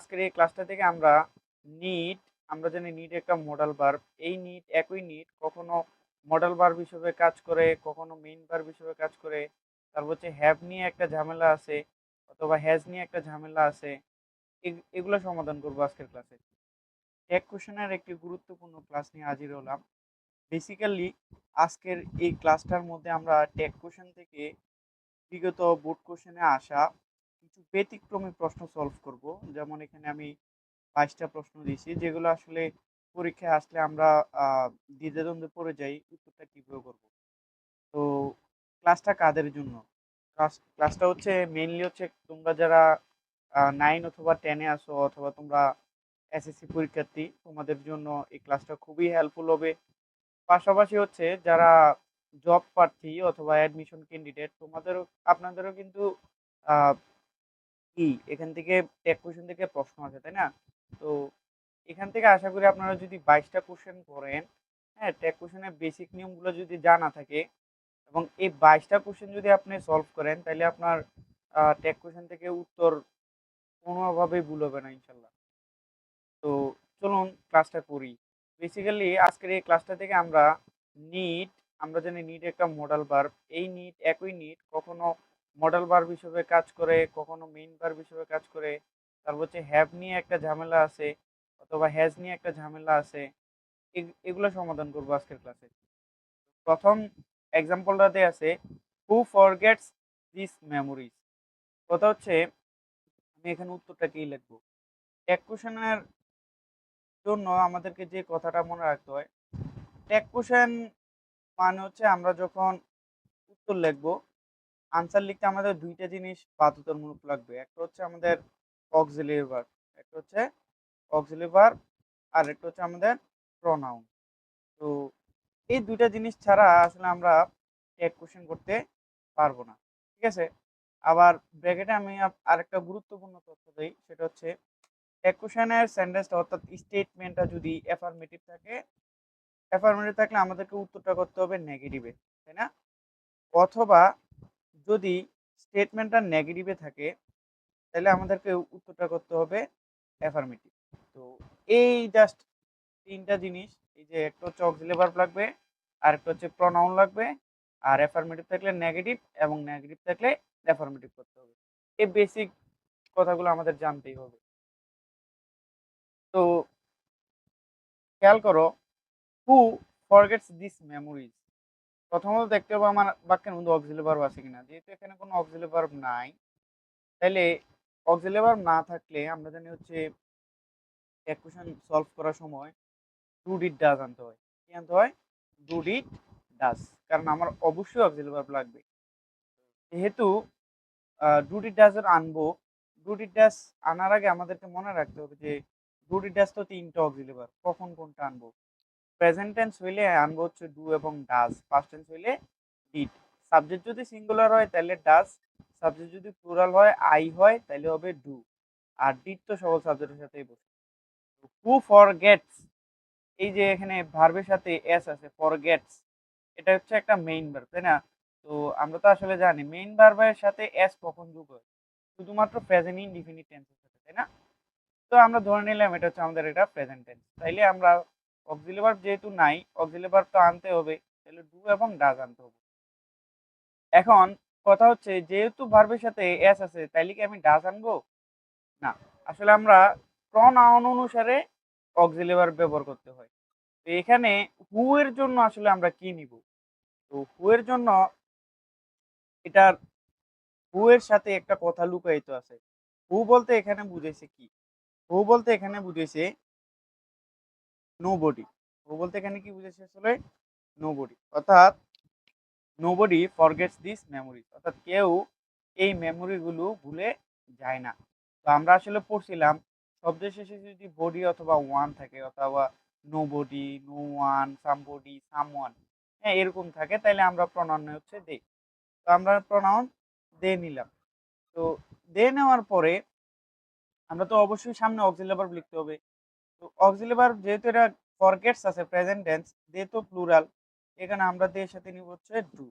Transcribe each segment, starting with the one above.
আজকের এই ক্লাসটা থেকে আমরা নিট আমরা জানি নিট একটা মডাল ভার্ব। এই নিট একই নিট কখনো মডাল ভার্ব হিসেবে কাজ করে, কখনো মেইন ভার্ব হিসেবে কাজ করে। তারপর হচ্ছে হ্যাভ নিয়ে একটা ঝামেলা আছে অথবা হ্যাজ নিয়ে একটা ঝামেলা আছে। এগুলো সমাধান করবো আজকের ক্লাসে। টেক কোশ্চেনের একটি গুরুত্বপূর্ণ ক্লাস নিয়ে হাজির হলাম। বেসিক্যালি আজকের এই ক্লাসটার মধ্যে আমরা টেক কোশ্চেন থেকে বিগত বোর্ড কোশ্চেনে আসা কিছু ব্যতিক্রমী প্রশ্ন সলভ করব। যেমন এখানে আমি 22টা প্রশ্ন দিয়েছি, যেগুলো আসলে পরীক্ষায় আসলে আমরা দ্বিধাদ্বন্দ্বে পড়ে যাই উত্তরটা কীভাবে করব। তো ক্লাসটা কাদের জন্য? ক্লাসটা হচ্ছে মেইনলি হচ্ছে তোমরা যারা 9 অথবা 10-এ আসো অথবা তোমরা এসএসসি পরীক্ষার্থী, তোমাদের জন্য এই ক্লাসটা খুবই হেল্পফুল হবে। পাশাপাশি হচ্ছে যারা জব প্রার্থী অথবা অ্যাডমিশন ক্যান্ডিডেট, আপনাদেরও কিন্তু আহ, এখান থেকে টেক কোশ্চেন থেকে প্রশ্ন আছে, তাই না? তো এখান থেকে আশা করি আপনারা যদি 22টা কোশ্চেন করেন, হ্যাঁ, টেক কোশ্চেনের বেসিক নিয়মগুলো যদি জানা থাকে এবং এই 22টা কোশ্চেন যদি আপনি সলভ করেন, তাহলে আপনার টেক কোশ্চেন থেকে উত্তর কোনোভাবেই ভুল হবে না ইনশাল্লাহ। তো চলুন ক্লাসটা করি। বেসিক্যালি আজকের এই ক্লাসটা থেকে আমরা নিট আমরা জানি নিট একটা মডাল ভার্ব। এই নিট একই নিট কখনো মডাল ভার্ব হিসেবে কাজ করে, কখনো মেইন ভার্ব হিসেবে কাজ করে। তারপর হচ্ছে হ্যাভ নিয়ে একটা ঝামেলা আছে অথবা হ্যাজ নিয়ে একটা ঝামেলা আছে। এগুলো সমাধান করবো আজকের ক্লাসে। প্রথম এক্সাম্পলটাতে আছে হু ফরগেটস দিস মেমোরিজ। কথা হচ্ছে আমি এখানে উত্তরটা কি লিখবো। এক কোশ্চেনের জন্য আমাদেরকে যে কথাটা মনে রাখতে হয়, টেক কোশ্চেন মানে হচ্ছে আমরা যখন উত্তর লিখবো, আনসার লিখতে আমাদের দুইটা জিনিস বাধ্যতামূলক লাগবে। একটা হচ্ছে আমাদের অক্সিলিয়ারি ভার্ব, একটা হচ্ছে অক্সিলিয়ারি ভার্ব, আর একটা হচ্ছে আমাদের প্রনাউন। তো এই দুইটা জিনিস ছাড়া আসলে আমরা টেক কোশ্চেন করতে পারবো না, ঠিক আছে? আবার ব্র্যাকেটে আমি আরেকটা গুরুত্বপূর্ণ তথ্য দিই, সেটা হচ্ছে টেক কোশ্চেনের সেন্টেন্সটা অর্থাৎ স্টেটমেন্টটা যদি অ্যাফার্মেটিভ থাকে, অ্যাফার্মেটিভ থাকলে আমাদেরকে উত্তরটা করতে হবে নেগেটিভে, তাই না? অথবা যদি স্টেটমেন্টটা নেগেটিভে থাকে, তাহলে আমাদেরকে উত্তরটা করতে হবে অ্যাফার্মেটিভ। তো এই জাস্ট তিনটা জিনিস, এই যে একটা হচ্ছে অক্সিলিয়ারি ভার্ব লাগবে, আর একটা হচ্ছে প্রনাউন লাগবে, আর অ্যাফার্মেটিভ থাকলে নেগেটিভ এবং নেগেটিভ থাকলে অ্যাফার্মেটিভ করতে হবে। এই বেসিক কথাগুলো আমাদের জানতেই হবে। তো খেয়াল করো, হু ফরগেটস দিস মেমোরিজ। প্রথমত দেখতে হবে আমার বাক্যের মধ্যে অক্সিলিয়ারি ভার্ব আছে কিনা। যেহেতু এখানে কোনো অক্সিলিয়ারি ভার্ব নাই, তাহলে অক্সিলিয়ারি ভার্ব না থাকলে আমরা জানি হচ্ছে ইকুয়েশন সলভ করার সময় ডু ডিড ডাজ আনতে হয়। কি আনতে হয়? Do did does. কারণ আমার অবশ্যই অক্সিলিয়ারি ভার্ব লাগবে। যেহেতু ডু ডিড ডাজ এর আনবো, ডু ডিড ডাজ আনার আগে আমাদেরকে মনে রাখতে হবে যে ডু ডিড ডাজ তো তিনটা অক্সিলিয়ারি ভার্ব, কখন কোনটা আনবো। প্রেজেন্ট টেন্স হইলে আনবো হচ্ছে ডু এবং ডাজ, পাস্ট টেন্স হইলে ডিড। সাবজেক্ট যদি সিঙ্গুলার হয় তাহলে ডাজ, সাবজেক্ট যদি প্লুরাল হয় আই হয় তাহলে হবে ডু। আর ডিড তো সকল সাবজেক্টের সাথেই বসে। হু ফরগেটস, এই যে এখানে ভার্বের সাথে এস আছে, ফরগেটস, এটা হচ্ছে একটা মেইন ভার্ব, তাই না? তো আমরা তো আসলে জানি মেইন ভার্বের সাথে এস কখন যোগ হয়, শুধুমাত্র প্রেজেন্ট ইনডিফিনিট টেন্সের সাথে, তাই না? তো আমরা ধরে নিলাম এটা হচ্ছে আমাদের এটা প্রেজেন্ট টেন্স। তাইলে আমরা অক্সিলিয়ারি ভার্ব যেহেতু নাই, অক্সিলিয়ারি ভার্ব তো আনতে হবে, তাহলে ডু এবং ডাজ আনতে হবে। এখন কথা হচ্ছে যেহেতু ভার্বের সাথে এস আছে, তাইলে কি আমি ডাজ আনবো? না, আসলে আমরা প্রনাউন অনুসারে অক্সিলিয়ারি ভার্ব ব্যবহার করতে হয়। তো এখানে হু এর জন্য আসলে আমরা কি নিব? তো হু এর জন্য এটার হু এর সাথে একটা কথা লুকায়িত আছে। হু বলতে এখানে বুঝাইছে কি? হু বলতে এখানে বুঝাইছে নোবডি। হু বলতে এখানে কি বুঝাইছে আসলে? নোবডি। অর্থাৎ নোবডি ফরগেটস দিস মেমোরিজ, অর্থাৎ কেউ এই মেমোরি গুলো ভুলে যায় না। তো আমরা আসলে পড়ছিলাম শব্দের শেষে যদি বডি অথবা ওয়ান থাকে, অথবা nobody, no one, somebody, someone, হ্যাঁ, এরকম থাকে, তাইলে আমরা প্রনাউন হচ্ছে দে। তো আমরা প্রনাউন দে নিলাম। তো দে নেওয়ার পরে আমরা তো অবশ্যই সামনে অক্সিলিয়ারি ভার্ব লিখতে হবে। তো অক্সিলিয়ারি ভার্ব যেহেতু এটা ফরগেটস আছে প্রেজেন্ট টেন্স, দে তো প্লুরাল, এখানে আমরা দে এর সাথে নিব হচ্ছে ডু।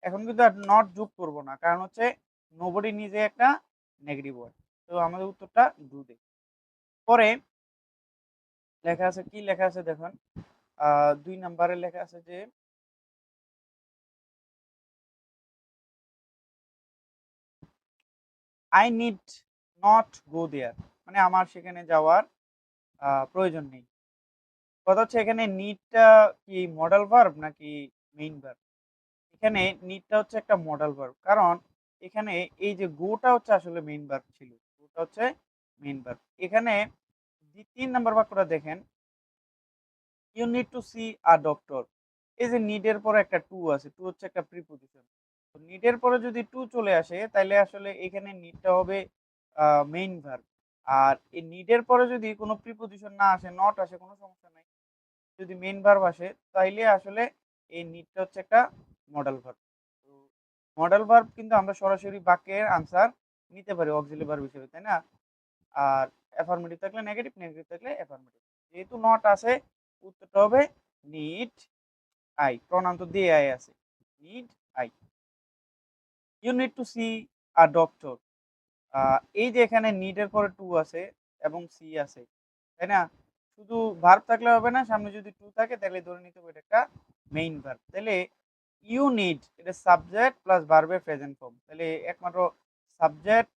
এখন কিন্তু আর নট যোগ করব না, কারণ হচ্ছে নোবডি নিজে একটা নেগেটিভ ওয়ার্ড। তো আমাদের উত্তরটা ডু দে। পরে লেখা আছে, কি লেখা আছে দেখুন, 2 নম্বরে লেখা আছে যে আই নিড নট গো দেয়ার, মানে আমার সেখানে যাওয়ার প্রয়োজন নেই। কথা হচ্ছে এখানে নিডটা কি মডাল ভার্ব নাকি মেইন ভার্ব? এখানে নিডটা হচ্ছে একটা মডাল ভার্ব, কারণ এখানে এই যে গোটা হচ্ছে আসলে মেইন ভার্ব ছিল, গোটা হচ্ছে মেইন ভার্ব। এখানে 3 নাম্বার বাক্যটা দেখেন, you need to see a doctor. এই যে নিডের পরে একটা টু আছে, টু হচ্ছে একটা প্রিপোজিশন। তো নিডের পরে যদি টু চলে আসে তাহলে আসলে এখানে নিডটা হবে মেইন ভার্ব। আর এই নিডের পরে যদি কোনো প্রিপোজিশন না আসে, নট আসে, কোনো সমস্যা নাই। যদি মেইন ভার্ব আসে তাইলে আসলে এই নিডটা হচ্ছে একটা মডাল ভার্ব। তো মডাল ভার্ব কিন্তু আমরা সরাসরি বাক্যের আনসার নিতে পারি অক্সিলারি ভার্ব হিসেবে, তাই না? আর অ্যাফার্মেটিভ থাকলে নেগেটিভ, নেগেটিভ থাকলে অ্যাফার্মেটিভ। যেহেতু নট আছে, উত্তরটা হবে নিড আই, প্রণাম তো দিয়ে আই আছে, need I. You need to see a doctor. এই যে এখানে নিডের পরে টু আছে এবং সি আছে, তাই না? শুধু ভার্ব থাকলে হবে না, সামনে যদি টু থাকে তাহলে ধরে নিতে হবে এটা একটা মেইন ভার্ব। তাহলে ইউ নিড এটা সাবজেক্ট প্লাস ভার্বের প্রেজেন্ট ফর্ম, তাহলে একমাত্র সাবজেক্ট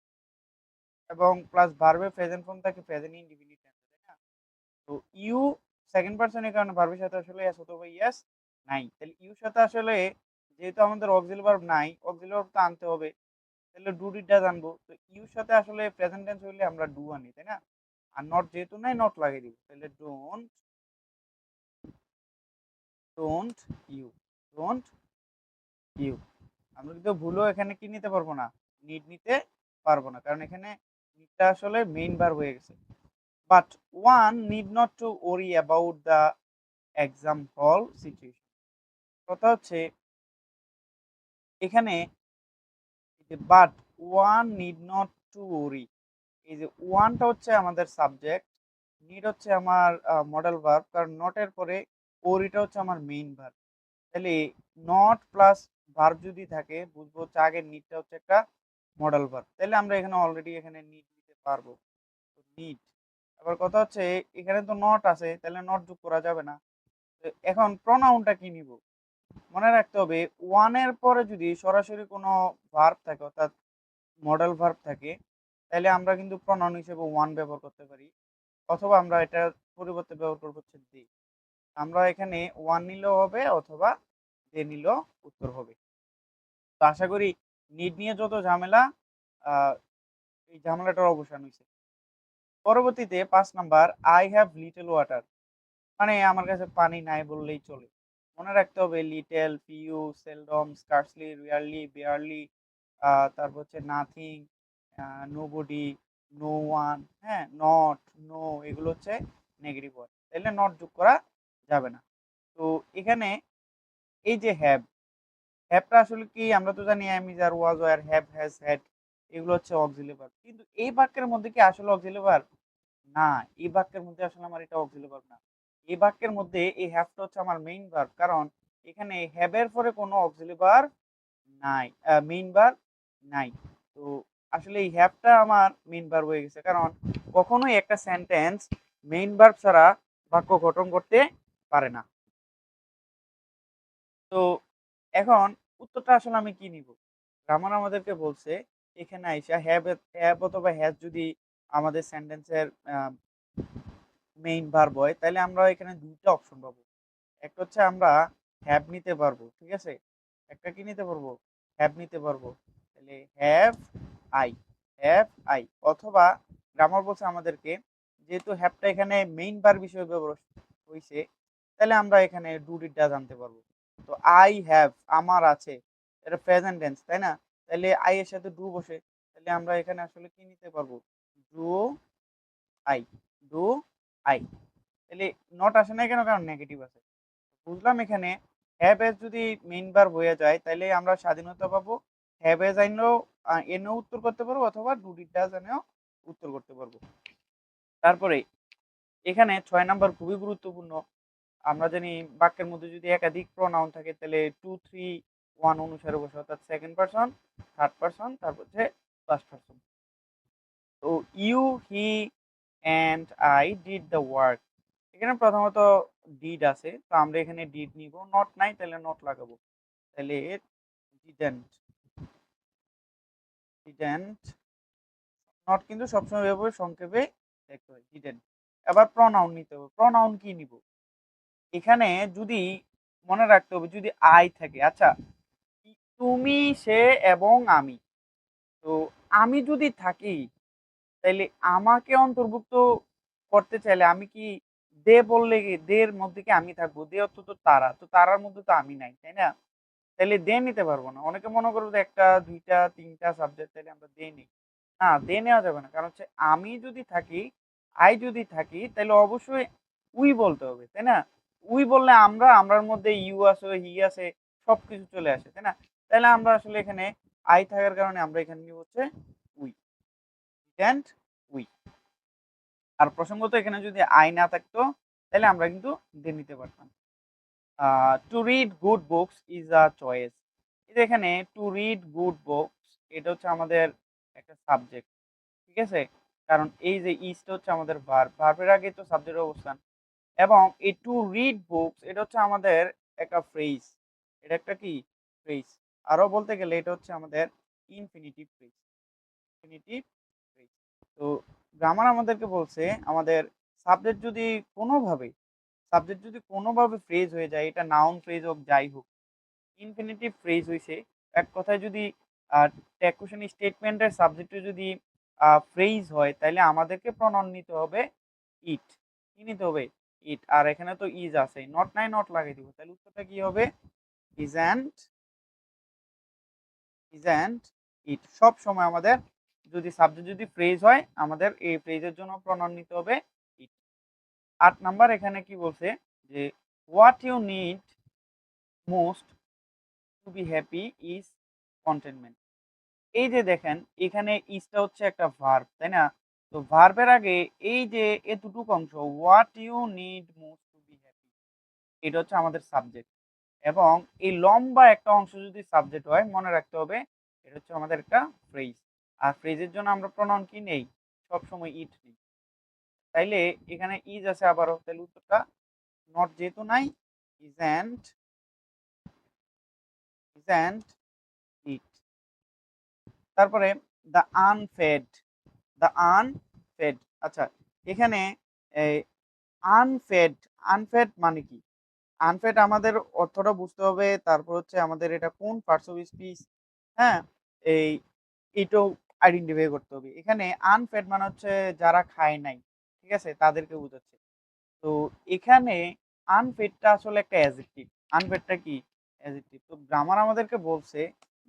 এবং প্লাস ভার্বের প্রেজেন্ট ফর্ম থাকে প্রেজেন্ট ইনডিফিনিট টেন্সে, তাই না? তো ইউ সেকেন্ড পারসনের কারণে ভার্বের সাথে আসলে এস অথবা ইয়েস নাই। তাহলে ইউর সাথে আসলে যেহেতু আমাদের অক্সিলারি ভার্ব নাই, অক্সিলারি ভার্ব তো আনতে হবে, তাহলে ডু ডিডটা জানবো। তো ইউর সাথে আসলে প্রেজেন্ট টেন্স হইলে আমরা ডু আনি, তাই না? আর নট যেহেতু নাই, নট লাগিয়ে দিব। তাহলে don't, don't you, don't you. আমরা কিন্তু ভুলও এখানে কি নিতে পারবো না, নিড নিতে পারবো না, কারণ এখানে নিডটা আসলে মেইন ভার্ব হয়ে গেছে। But one need not to ওরি অ্যাবাউট দ্য এক্সাম হল সিচুয়েশন। কথা হচ্ছে এখানে but one need not to ওরি, এই যে ওয়ানটা হচ্ছে আমাদের সাবজেক্ট, নিড হচ্ছে আমার মডেল ভার্ব, কারণ নটের পরে ওরিটা হচ্ছে আমার মেইন ভার্ব। তাহলে নট প্লাস ভার্ব যদি থাকে বুঝবো হচ্ছে আগের নিডটা হচ্ছে একটা মডেল ভার্ব, তাহলে আমরা এখানে অলরেডি এখানে নিড নিতে পারবো, নিড। আবার কথা হচ্ছে এখানে তো নট আছে, তাহলে নট যোগ করা যাবে না। তো এখন প্রনাউনটা কি নিব? মনে রাখতে হবে ওয়ানের পরে যদি সরাসরি কোনো ভার্ব থাকে, অর্থাৎ মডেল ভার্ব থাকে, তাহলে আমরা কিন্তু প্রনাউন হিসেবে ওয়ান ব্যবহার করতে পারি, অথবা আমরা এটার পরিবর্তে ব্যবহার করবো হচ্ছে দি। আমরা এখানে ওয়ান নিলেও হবে অথবা দে নিলেও উত্তর হবে। তো আশা করি নিড নিয়ে যত ঝামেলা, আহ, এই ঝামেলাটার অবসান হয়েছে। পরবর্তীতে 5 number, I have little water, মানে আমার কাছে পানি নাই বললেই চলে। মনে রাখতে হবে little, few, seldom, scarcely, rarely, barely, তারপর হচ্ছে নাথিং, নোবডি, নো ওয়ান, হ্যাঁ, নট, নো, এগুলো হচ্ছে নেগেটিভ ওয়ার্ড, তাহলে নট যোগ করা যাবে না। তো এখানে এই যে হ্যাভ, হ্যাভটা আসলে কি, আমরা তো জানি am is are was were, have, has, had, এগুলো হচ্ছে অক্সিলারি ভার্ব। কিন্তু এই বাক্যের মধ্যে কি আসলে অক্সিলারি ভার্ব? না, এই বাক্যের মধ্যে আসলে আমার এটা অক্সিলারি ভার্ব না। এই বাক্যের মধ্যে এই হ্যাভটা হচ্ছে আমার মেইন ভার্ব, কারণ এখানে হ্যাভ এর পরে কোনো অক্সিলারি ভার্ব নাই, মেইন ভার্ব নাই। তো আসলে এই হ্যাভটা আমার মেইন ভার্ব হয়ে গেছে, কারণ কখনোই একটা সেন্টেন্স মেইন ভার্ব ছাড়া বাক্য গঠন করতে পারে না। তো এখন উত্তরটা আসলে আমি কি নিব? গ্রামার আমাদেরকে বলছে এখানে আইসা হ্যাভ, হ্যাভ অথবা হ্যাজ যদি আমাদের সেন্টেন্সের মেইন ভার্ব হয়, তাহলে আমরা এখানে দুইটা অপশন পাবো। একটা হচ্ছে আমরা হ্যাভ নিতে পারবো, ঠিক আছে? একটা কি নিতে পারবো? হ্যাভ নিতে পারবো। তাহলে হ্যাভ আই, হ্যাভ আই, অথবা গ্রামার বলছে আমাদেরকে যেহেতু হ্যাভটা এখানে মেইন ভার্ব হিসেবে ব্যবহার হয়েছে, তাহলে আমরা এখানে ডু ডিডটা জানতে পারবো। তো আই হ্যাভ, আমার আছে, এটা প্রেজেন্ট টেন্স, তাই না? তাহলে আই এর সাথে ডু বসে, তাহলে আমরা এখানে আসলে কি নিতে পারবো? Do I, do I. তাহলে নট আসে না কেন? কারণ নেগেটিভ আছে। বুঝলাম এখানে হ্যাভ এজ যদি মেইন ভার্ব হয়ে যায় তাহলে আমরা স্বাধীনতা পাবো, হ্যাভ এজ আইনেও এনেও উত্তর করতে পারবো, অথবা ডু ডিড ডাজ এনেও উত্তর করতে পারবো। তারপরে এখানে 6 নাম্বার খুবই গুরুত্বপূর্ণ। আমরা জানি বাক্যের মধ্যে যদি একাধিক প্রনাউন থাকে তাহলে 2, 3, 1 অনুসারে বসে, অর্থাৎ সেকেন্ড পারসন, থার্ড পারসন, তারপর হচ্ছে ফার্স্ট পারসন। তো you, he, and I did the work. এখানে প্রথমত ডিড আছে, তো আমরা এখানে ডিড নিব, নট নাই তাহলে নট লাগাবো, তাহলে ডিডেন্ট। ডিডেন্ট নট কিন্তু সবসময় এভাবে সংক্ষেপে দেখতে হয়, ডিডেন্ট। এবার প্রনাউন নিতে হবে। প্রনাউন কি নিব? এখানে যদি মনে রাখতে হবে যদি আই থাকে, আচ্ছা তুমি, সে এবং আমি, তো আমি যদি থাকি তাইলে আমাকে অন্তর্ভুক্ত করতে চাইলে আমি কি দে বললে কি দের মধ্যে কি আমি থাকবো? দে অর্থ তো তারা, তো তারার মধ্যে তো আমি নাই, তাই না? তাইলে দে নিতে পারবো না। অনেকে মনে করবো যে একটা দুইটা তিনটা সাবজেক্ট তাইলে আমরা দে নিই, না দে নেওয়া যাবে না। কারণ হচ্ছে আমি যদি থাকি, আই যদি থাকি, তাহলে অবশ্যই উই বলতে হবে, তাই না? উই বললে আমরার মধ্যে ইউ আছে, হি আছে, সবকিছু চলে আসে, তাই না? তাহলে আমরা আসলে এখানে আই থাকার কারণে আমরা এখানে নিব হচ্ছে উই, অ্যান্ড উই। আর প্রসঙ্গত এখানে যদি আই না থাকতো তাহলে আমরা কিন্তু দে নিতে পারতাম। To read good books is a choice. এখানে টু রিড গুড বুকস এটা হচ্ছে আমাদের একটা সাবজেক্ট, ঠিক আছে? কারণ এই যে ইজটা হচ্ছে আমাদের ভার্ব, ভার্বের আগে তো সাবজেক্টের অবস্থান, এবং এই টু রিড বুকস এটা হচ্ছে আমাদের একটা ফ্রেজ, এটা একটা কি ফ্রেজ। আরো বলতে গেলে এটা হচ্ছে আমাদের ইনফিনিটিভ ফ্রেজ, ইনফিনিটিভ ফ্রেজ। তো গ্রামার আমাদেরকে বলছে আমাদের সাবজেক্ট যদি কোনোভাবে সাবজেক্ট যদি কোনোভাবে ফ্রেজ হয়ে যায়, এটা নাউন ফ্রেজ হোক যাই হোক, ইনফিনিটিভ ফ্রেজ হইছে, এক কথায় যদি ট্যাকুশন স্টেটমেন্টের সাবজেক্টে যদি ফ্রেজ হয় তাহলে আমাদেরকে প্রনাউন নিতে হবে ইট। কি নিতে হবে? ইট। আর এখানে তো ইজ আছে, নট নাই নট লাগিয়ে দিব, তাহলে উত্তরটা কি হবে? Is and, is and it. সব সময় আমাদের যদি সাবজেক্ট যদি ফ্রেজ হয় আমাদের এই ফ্রেজের জন্য প্রনাউন নিতে হবে ইট। ৮ নাম্বার এখানে কি বলছে যে what you need most to be happy is contentment. এই যে দেখেন এখানে ইজটা হচ্ছে একটা ভার্ব, তাই না? তো ভার্বের আগে এই যে এতটুকু অংশ what you need most to be happy, এটা হচ্ছে আমাদের সাবজেক্ট, এবং এই লম্বা একটা অংশ যদি সাবজেক্ট হয় মনে রাখতে হবে এটা হচ্ছে আমাদের একটা ফ্রেজ। আর ফ্রেজের জন্য আমরা প্রনাউন কি নেই? সবসময় ইট নেই। তাইলে এখানে ইজ আছে আবারও, তাহলে উত্তরটা নট যেহেতু নাই, is and, is and it. তারপরে দ্য আনফেড, দ্য আনফেড। আচ্ছা এখানে এই আনফেড, আনফেড মানে কি? আনফেড আমাদের অর্থটা বুঝতে হবে, তারপর হচ্ছে আমাদের এটা কোন পার্টস অফ স্পিচ, হ্যাঁ, এই এটাও আইডেন্টিফাই করতে হবে। এখানে আনফেড মানে হচ্ছে যারা খায় নাই, ঠিক আছে, তাদেরকে বোঝাচ্ছে। তো এখানে আনফেডটা আসলে একটা অ্যাডজেক্টিভ। আনফেডটা কি? অ্যাডজেক্টিভ। তো গ্রামার আমাদেরকে বলছে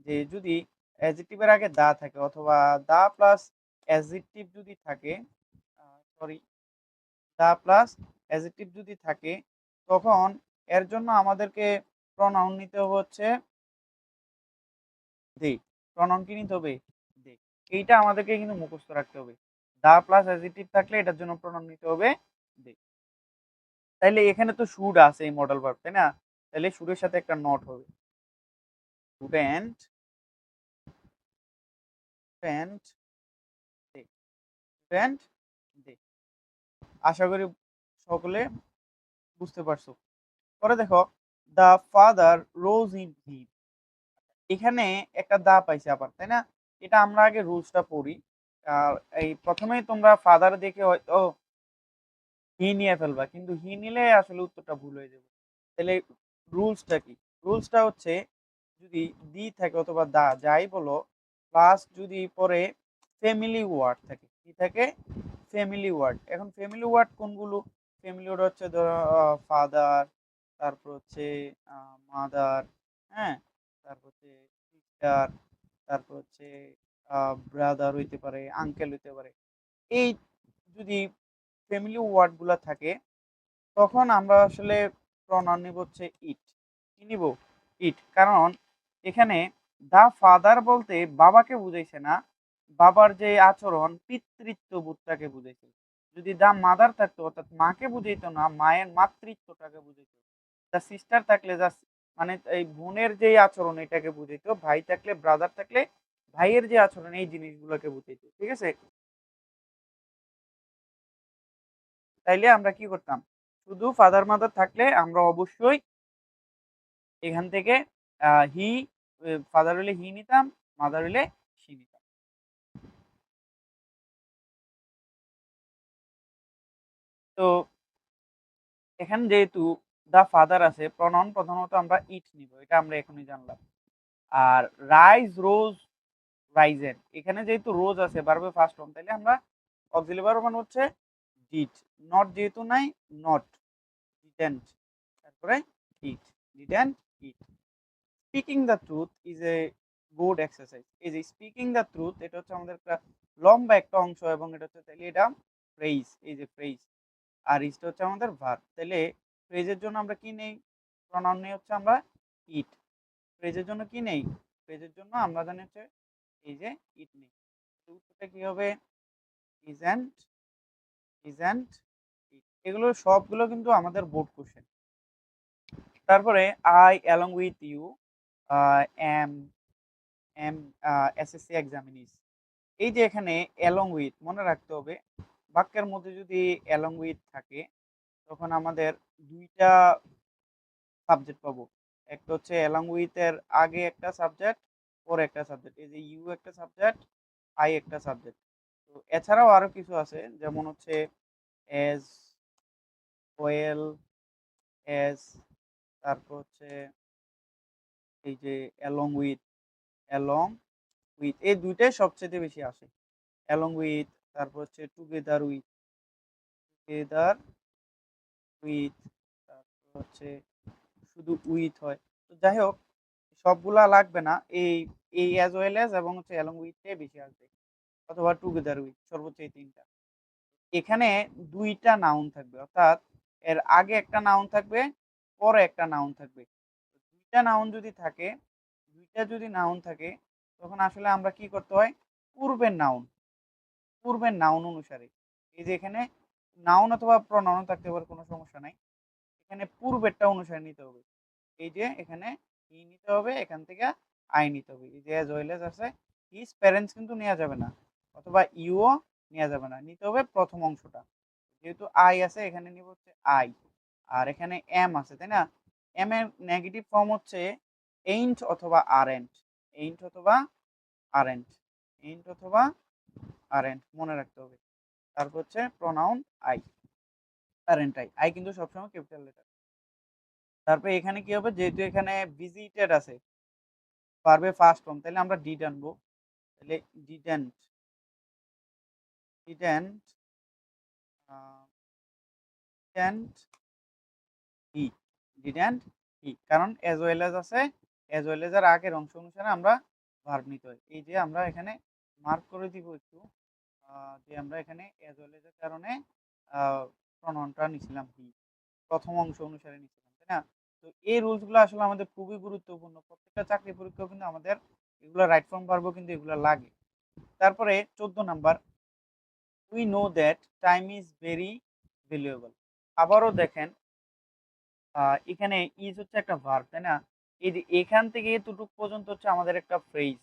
যে যদি অ্যাডজেক্টিভের আগে দা থাকে অথবা দা প্লাস অ্যাডজেক্টিভ যদি থাকে, সরি, দা প্লাস অ্যাডজেক্টিভ যদি থাকে তখন এর জন্য আমাদেরকে প্রনাউন নিতে হবে হচ্ছে দে। প্রনাউন কি নিতে হবে? দে। এইটা আমাদেরকে কিন্তু মুখস্থ রাখতে হবে। দা প্লাস অ্যাডজেক্টিভ থাকলে এটার জন্য প্রনাউন নিতে হবে দে। তাইলে এখানে তো শুড আছে এই মডেল ভার্ব, তাই না? তাহলে শুডের সাথে একটা নট হবে। স্টুডেন্ট, স্টুডেন্ট দে, স্টুডেন্ট দে। আশা করি সকলে বুঝতে পারছো। পরে দেখো the father rose in him. এখানে একটা দা পাইছে আবার, তাই না? এটা আমরা আগে রুলসটা পড়ি। আর এই প্রথমেই তোমরা ফাদার দেখে হয়তো হি নিয়ে ফেলবা, কিন্তু হি নিলে আসলে উত্তরটা ভুল হয়ে যাবে। তাহলে রুলসটা কি? রুলসটা হচ্ছে যদি দি থাকে অথবা দা যাই বলো, প্লাস যদি পরে ফ্যামিলি ওয়ার্ড থাকে, কি থাকে? Family word. এখন ফ্যামিলি ওয়ার্ড কোনগুলো? ফ্যামিলি ওয়ার্ড হচ্ছে ধরো ফাদার, তারপর হচ্ছে মাদার, হ্যাঁ, তারপর হচ্ছে সিস্টার, তারপর হচ্ছে ব্রাদার হইতে পারে, আঙ্কেল হইতে পারে। এই যদি ফ্যামিলি ওয়ার্ড গুলা থাকে তখন আমরা আসলে প্রনাউন নিব হচ্ছে ইট। কি নিব? ইট। কারণ এখানে দা ফাদার বলতে বাবাকে বুঝাইছে না, বাবার যে আচরণ পিতৃত্ব বোধটাকে বুঝাইছে। যদি দা মাদার থাকতো অর্থাৎ মাকে বুঝাইতো না, মায়ের মাতৃত্বটাকে বুঝাইতো। দা সিস্টার থাকলে যা মানে এই বোনের যে আচরণ এটাকে বুঝাইতো, ভাই থাকলে ব্রাদার থাকলে ভাইয়ের যে আচরণ এই জিনিসগুলোকে বুঝাইতো, ঠিক আছে? তাইলে আমরা কি করতাম, শুধু ফাদার মাদার থাকলে আমরা অবশ্যই এখান থেকে হি, ফাদার হইলে হি নিতাম, মাদার হইলে সি নিতাম। তো এখানে যেহেতু দা ফাদার আছে, প্রনাউন প্রধানত আমরা ইট নিব, এটা আমরা এখনই জানলাম। আর রাইজ, রোজ, রাইজেন, এখানে যেহেতু রোজ আছে ভার্বের ফার্স্ট ফর্ম, তাহলে আমরা অক্সিলারি ভার্ব মানে হচ্ছে ডিড। নট যেহেতু নাই, নট, ডিডেন্ট, তারপরে it, didn't it. Speaking the truth is a good exercise. এই যে স্পিকিং দ্য ট্রুথ, এটা হচ্ছে আমাদের একটা লম্বা একটা অংশ, এবং এটা হচ্ছে তাহলে এটা ফ্রেজ, এই যে ফ্রেজ, আর ইজটা হচ্ছে আমাদের ভার্ব। তাহলে ফ্রেজের জন্য আমরা কি নেই, প্রনাউন নেই হচ্ছে আমরা ইট। ফ্রেজের জন্য কি নেই, ফ্রেজের জন্য আমরা জানি হচ্ছে এই যে ইট নেই। উত্তরটা কি হবে, ইজেন্ট, ইজেন্ট ইট। এগুলো সবগুলো কিন্তু আমাদের বোর্ড কোশ্চেন। তারপরে I along with you am, am SSC examinees. এই যে এখানে অ্যালং উইথ মনে রাখতে হবে, বাক্যের মধ্যে যদি অ্যালং উইথ থাকে তখন আমাদের দুইটা সাবজেক্ট পাবো। একটা হচ্ছে অ্যালং উইথ এর আগে একটা সাবজেক্ট, পরে একটা সাবজেক্ট, এই যে ইউ একটা সাবজেক্ট, আই একটা সাবজেক্ট। তো এছাড়াও আরো কিছু আছে, যেমন হচ্ছে এজ, ওয়েল, এজ, তারপর হচ্ছে এই যে অ্যালং উইথ, অ্যালং উইথ, এই দুইটাই সবচেয়ে বেশি আসে। অ্যালং উইথ, তারপর হচ্ছে টুগেদার উইথ, টুগেদার উইথ, তারপর হচ্ছে শুধু উইথ হয়। তো যাই হোক, সবগুলা লাগবে না, এই এই অ্যাজ ওয়েল অ্যাজ এবং হচ্ছে অ্যালং উইথটাই বেশি আসবে, অথবা টুগেদার উইথ, সর্বোচ্চ এই তিনটা। এখানে দুইটা নাউন থাকবে, অর্থাৎ এর আগে একটা নাউন থাকবে, পরে একটা নাউন থাকবে। দুইটা নাউন যদি থাকে, দুইটা যদি নাউন থাকে, তখন আসলে আমরা কি করতে হয়, পূর্বের নাউন, পূর্বের নাউন অনুসারে, এই যে এখানে নাউন অথবা প্রনাউন থাকতে পারে, কোনো সমস্যা নাই, এখানে পূর্বেরটা অনুসারে নিতে হবে। এই যে এখানে ই নিতে হবে, এখান থেকে আই নিতে হবে। এই যে অ্যাজ ওয়েল অ্যাজ আছে, হিজ প্যারেন্টস কিন্তু নেওয়া যাবে না, অথবা ইউও নেওয়া যাবে না, নিতে হবে প্রথম অংশটা। যেহেতু আই আছে, এখানে নিব হচ্ছে আই, আর এখানে এম আছে, তাই না? এম এর নেগেটিভ ফর্ম হচ্ছে এইন্ট অথবা আরেন্ট, এইন্ট অথবা আরেন্ট, এইন্ট অথবা আরেন্ট, মনে রাখতে হবে। তারপর হচ্ছে pronoun I, aren't I, I কিন্তু সবসময় ক্যাপিটাল লেটার। তারপরে এখানে কি হবে, যেহেতু এখানে ভিজিটেড আছে পারবে ফার্স্ট ফর্ম, তাহলে আমরা ডিড আনবো, তাহলে didn't, didn't, didn't he, didn't he, কারণ অ্যাজ ওয়েল অ্যাজ আছে, অ্যাজ ওয়েল অ্যাজ এর আগের অংশ অনুসারে আমরা ভার্ব নিতে হয়। এই যে আমরা এখানে মার্ক করে দিব একটু, যে আমরা এখানে অ্যাজ ওয়েল অ্যাজ এর কারণে প্রনাউনটা নিছিলাম হি, প্রথম অংশ অনুসারে নিছিলাম, তাই না? তো এই রুলস গুলো আসলে আমাদের খুবই গুরুত্বপূর্ণ, প্রত্যেকটা চাকরি পরীক্ষাও কিন্তু আমাদের এগুলো রাইট ফর্ম ভার্বও কিন্তু এগুলো লাগে। তারপরে 14 number, we know that time is very valuable. আবারও দেখেন, এখানে ইজ হচ্ছে একটা ভার্ব, তাই না? এই যে এখান থেকে এতটুক পর্যন্ত হচ্ছে আমাদের একটা ফ্রেজ,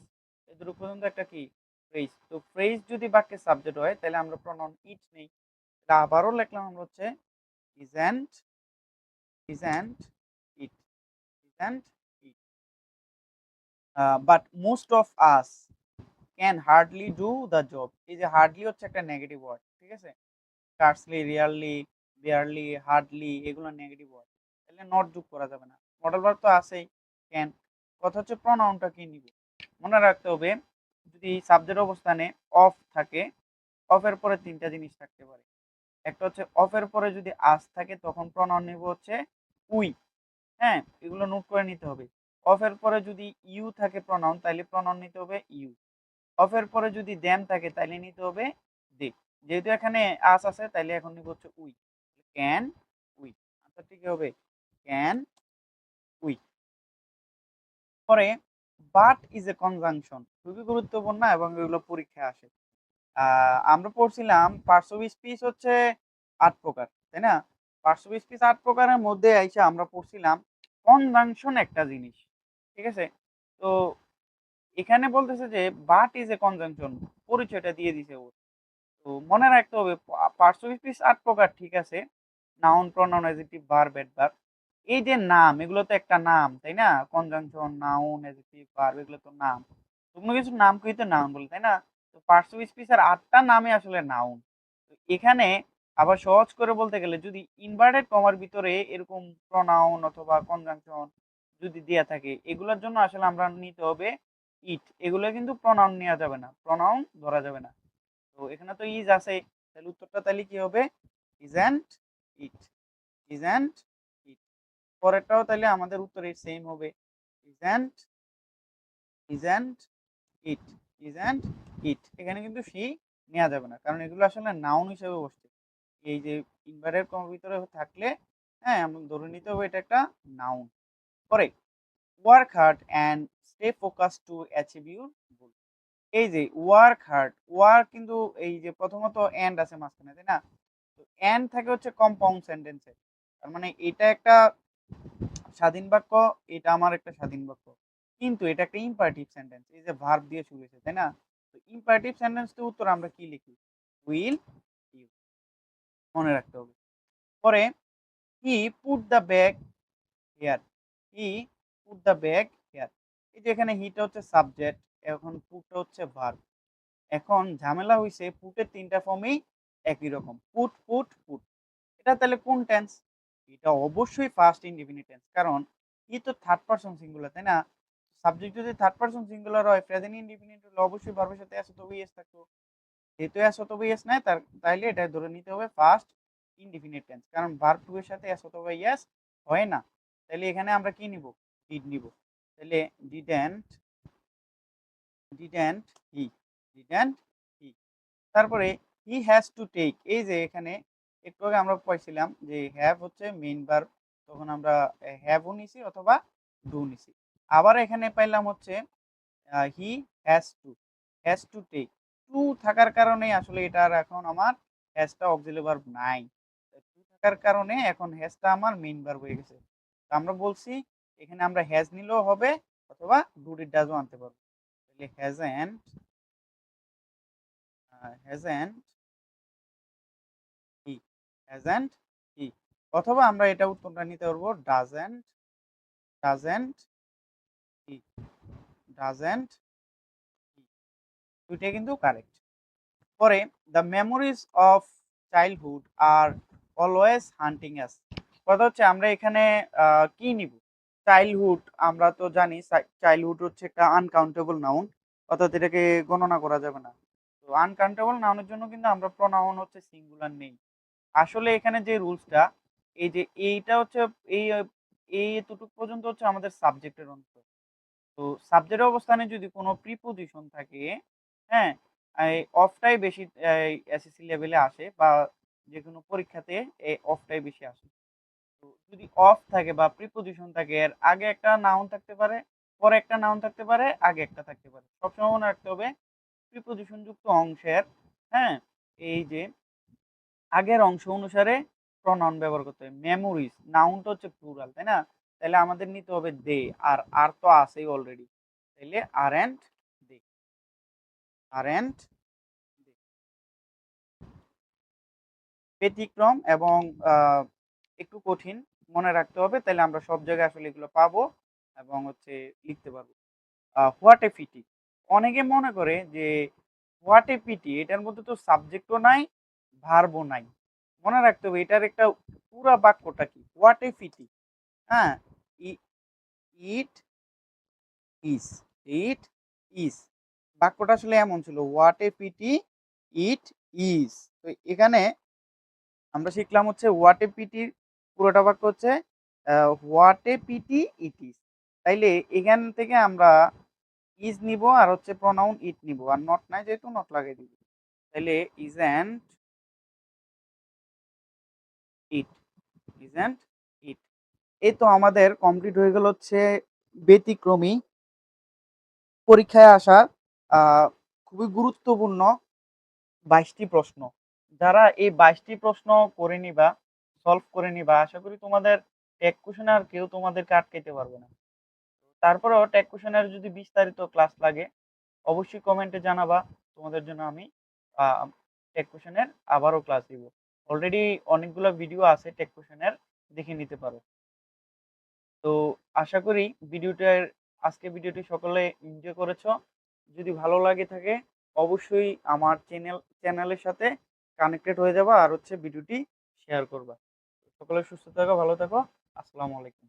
এতটুক পর্যন্ত একটা কি ফ্রেজ। তো ফ্রেজ যদি বাক্যের সাবজেক্ট হয়, তাহলে আমরা প্রনাউন ইট নেই। এটা আবারও লিখলাম আমরা হচ্ছে isn't, isn't it, isn't it. But most of us can hardly do the job. এই যে হার্ডলি হচ্ছে একটা নেগেটিভ ওয়ার্ড, ঠিক আছে? স্কার্সলি, রিয়ারলি, বেয়ারলি, হার্ডলি, এগুলো নেগেটিভ ওয়ার্ড, তাহলে নট যোগ করা যাবে না। মডেল ভার্ব তো আছেই, ক্যান। কথা হচ্ছে প্রনাউনটা কি নিব, মনে রাখতে হবে, যদি সাবজেক্ট অবস্থানে অফ থাকে, অফের পরে তিনটা জিনিস থাকতে পারে। একটা হচ্ছে অফের পরে যদি আস থাকে, তখন প্রনাউন নিব হচ্ছে উই। হ্যাঁ, এগুলো নোট করে নিতে হবে। অফের পরে যদি ইউ থাকে প্রনাউন, তাইলে প্রনাউন নিতে হবে ইউ। অফের পরে যদি দেম থাকে, তাইলে নিতে হবে দে। যেহেতু এখানে আস আছে, তাইলে এখন নিব হচ্ছে উই, ক্যান উই। আচ্ছা, ঠিক হবে, ক্যান উই। পরে বাট ইজ এ কনজাংশন, খুবই গুরুত্বপূর্ণ এবং এগুলো পরীক্ষায় আসে। আমরা পড়ছিলাম পার্টস অফ স্পিচ হচ্ছে 8 প্রকার, তাই না? পার্টস অফ স্পিচ 8 প্রকারের মধ্যে আইসা আমরা পড়ছিলাম কনজাংশন একটা জিনিস, ঠিক আছে? তো এখানে বলতেছে যে বাট ইজ এ কনজাংশন, পরিচয়টা দিয়ে দিছে ও। তো মনে রাখতে হবে পার্টস অফ স্পিচ ৮ প্রকার, ঠিক আছে? Noun, pronoun, adjective, verb, adverb. এই যে নাম, এগুলো তো একটা নাম, তাই না? কনজাংশন, নাউন, অ্যাডজেক্টিভ, ভার্ব, এগুলো তো নাম। কোনো কিছুর নামকেই তো নাউন বলে, তাই না? তো পার্টস অফ স্পিচ এর ৮ টা নামই আসলে নাউন। তো এখানে আবার সহজ করে বলতে গেলে যদি ইনভার্টেড কমার ভিতরে এরকম প্রনাউন অথবা কনজাংশন যদি দেয়া থাকে, এগুলোর জন্য আসলে আমরা নিতে হবে ইট। এগুলো কিন্তু প্রনাউন নেওয়া যাবে না, প্রনাউন ধরা যাবে না। তো এখানে তো ইজ আছে, তাহলে উত্তরটা তাহলে কি হবে? Isn't it, isn't it. পরেরটাও তাহলে আমাদের উত্তরের সেম হবে, isn't, isn't it, isn't it. এখানে কিন্তু সি নেওয়া যাবে না, কারণ এগুলো আসলে নাউন হিসেবে বসছে। এই যে ইনভার্টেড কমার ভিতরে থাকলে, হ্যাঁ, আমরা ধরে নিতে হবে এটা একটা নাউন। পরে work hard and stay focus to achieve your goal. এই যে ওয়ার্ক হার্ড, ওয়ার্ক কিন্তু এই যে প্রথমত এন্ড আছে মাঝখানে, তাই না? তো এন্ড থাকে হচ্ছে কম্পাউন্ড সেন্টেন্সে, তার মানে এটা একটা স্বাধীন বাক্য, এটা আমার একটা স্বাধীন বাক্য, কিন্তু এটা একটা ইম্পারেটিভ সেন্টেন্স, এই যে ভার্ব দিয়ে শুরু হয়েছে, তাই না? তো ইম্পারেটিভ সেন্টেন্সের উত্তর আমরা কি লিখি? উইল ইউ, মনে রাখতে হবে। পরে he put the bag here, he put the bag here. এই যে এখানে হিটা হচ্ছে সাবজেক্ট, এখন পুটটা হচ্ছে ভার্ব। এখন ঝামেলা হইছে পুটের ৩টা ফর্মই একই রকম, পুট পুট পুট। এটা তাহলে কোন টেন্স? এটা অবশ্যই ফার্স্ট ইনডিফিনিট টেন্স, কারণ ই তো থার্ড পারসন সিঙ্গুলার, তাই না? সাবজেক্ট যদি থার্ড পারসন সিঙ্গুলার হয়, প্রেজেন্ট ইনডিফিনিট হলে অবশ্যই ভার্বের সাথে এস অথবা ইএস থাকতো। যেহেতু এস অথবা ইএস নাই, তাইলে এটা ধরে নিতে হবে ফার্স্ট ইনডিফিনিট টেন্স, কারণ ভার্ব টু এর সাথে এস অথবা ইএস হয় না। তাহলে এখানে আমরা কি নিব? ডিড নিব। তাহলে didn't, didn't he, didn't he. তারপরে হি হ্যাজ টু টেক, এই যে এখানে একটু আগে আমরা পাইছিলাম যে হ্যাভ হচ্ছে মেইন ভার্ব, তখন আমরা হ্যাভও নিছি অথবা ডু নিছি। আবার এখানে পাইলাম হচ্ছে he has to take, to থাকার কারণে আসলে এটার এখন আমার হ্যাজটা অক্সিলারি ভার্ব নাই। টু থাকার কারণে এখন হ্যাজটা আমার মেইন ভার্ব হয়ে গেছে। তো আমরা বলছি এখানে আমরা হ্যাজ নিলেও হবে অথবা ডু ডিড ডাজও আনতে পারবো। তাহলে হ্যাজেন্ট হি, হ্যাজেন্ট হি। অথবা আমরা এটা উত্তরটা নিতে পারবো doesn't, doesn't he, doesn't he. দুইটাই কিন্তু কারেক্ট। পরে দ্য মেমোরিজ অফ চাইল্ডহুড আর অলওয়েজ হান্টিং আস। কথা হচ্ছে আমরা এখানে কি নিব? চাইল্ডহুড, আমরা তো জানি চাইল্ডহুড হচ্ছে একটা আনকাউন্টেবল নাউন, অর্থাৎ এটাকে গণনা করা যাবে না। তো আনকাউন্টেবল নাউনের জন্য কিন্তু আমরা প্রোনাউন হচ্ছে সিঙ্গুলার নেই। আসলে এখানে যে রুলসটা, এই যে এইটা হচ্ছে এই এই এতটুকু পর্যন্ত হচ্ছে আমাদের সাবজেক্টের অংশ। তো সাবজেক্টের অবস্থানে যদি কোনো প্রিপোজিশন থাকে, হ্যাঁ, এই অফটাই বেশি এসএসসি লেভেলে আসে বা যে কোনো পরীক্ষাতে এই অফটাই বেশি আসে। তো যদি অফ থাকে বা প্রিপোজিশন থাকে, এর আগে একটা নাউন থাকতে পারে, পরে একটা নাউন থাকতে পারে, আগে একটা থাকতে পারে। সবসময় মনে রাখতে হবে প্রিপোজিশন যুক্ত অংশের, হ্যাঁ, এই যে আগের অংশ অনুসারে প্রনাউন ব্যবহার করতে হবে। মেমোরিজ নাউনটা হচ্ছে প্লুরাল, তাই না? তাহলে আমাদের নিতে হবে দে, আর আর তো আছেই অলরেডি, তাহলে আর and they, R and they. ব্যতিক্রম এবং একটু কঠিন মনে রাখতে হবে, তাহলে আমরা সব জায়গায় আসলে এগুলো পাবো এবং হচ্ছে লিখতে পারবো। হোয়াট এ পিটি, অনেকে মনে করে যে হোয়াট এ পিটি, এটার মধ্যে তো সাবজেক্টও নাই, ভার্বও নাই। মনে রাখতে হবে এটার একটা পুরা বাক্যটা কি, হোয়াট এ পিটি। হ্যাঁ, ইট ইজ, ইট ইজ, বাক্যটা আসলে এমন ছিল, what a pity it is. তো এখানে আমরা শিখলাম হচ্ছে হোয়াট এ পিটি, পুরোটা বাক্য হচ্ছে what a pity it is. তাইলে এখান থেকে আমরা ইজ নিব আর হচ্ছে প্রনাউন ইট নিব, আর নট নাই যেহেতু নট লাগিয়ে দিব। তাহলে ইজন্ট ইট, ইজন্ট ইট। এই তো আমাদের কমপ্লিট হয়ে গেল হচ্ছে ব্যতিক্রমী পরীক্ষায় আসা খুবই গুরুত্বপূর্ণ 22টি প্রশ্ন। যারা এই 22টি প্রশ্ন করে নিবা, সলভ করে নিবা, আশা করি তোমাদের টেক কোশ্চেন আর কেউ তোমাদেরকে আটকাইতে পারবে না। তারপরেও টেক কোশ্চেনের যদি বিস্তারিত ক্লাস লাগে অবশ্যই কমেন্টে জানাবা, তোমাদের জন্য আমি টেক কোশ্চেনের আবারও ক্লাস দিব। অলরেডি অনেকগুলো ভিডিও আছে টেক কোশ্চেনের, দেখে নিতে পারো। তো আশা করি আজকে ভিডিওটি সকলে এনজয় করেছো। যদি ভালো লাগে থাকে অবশ্যই আমার চ্যানেলের সাথে কানেক্টেড হয়ে যাবা আর ভিডিওটি শেয়ার করবা। সকলে সুস্থ থাকো, ভালো থাকো। আসসালামু আলাইকুম।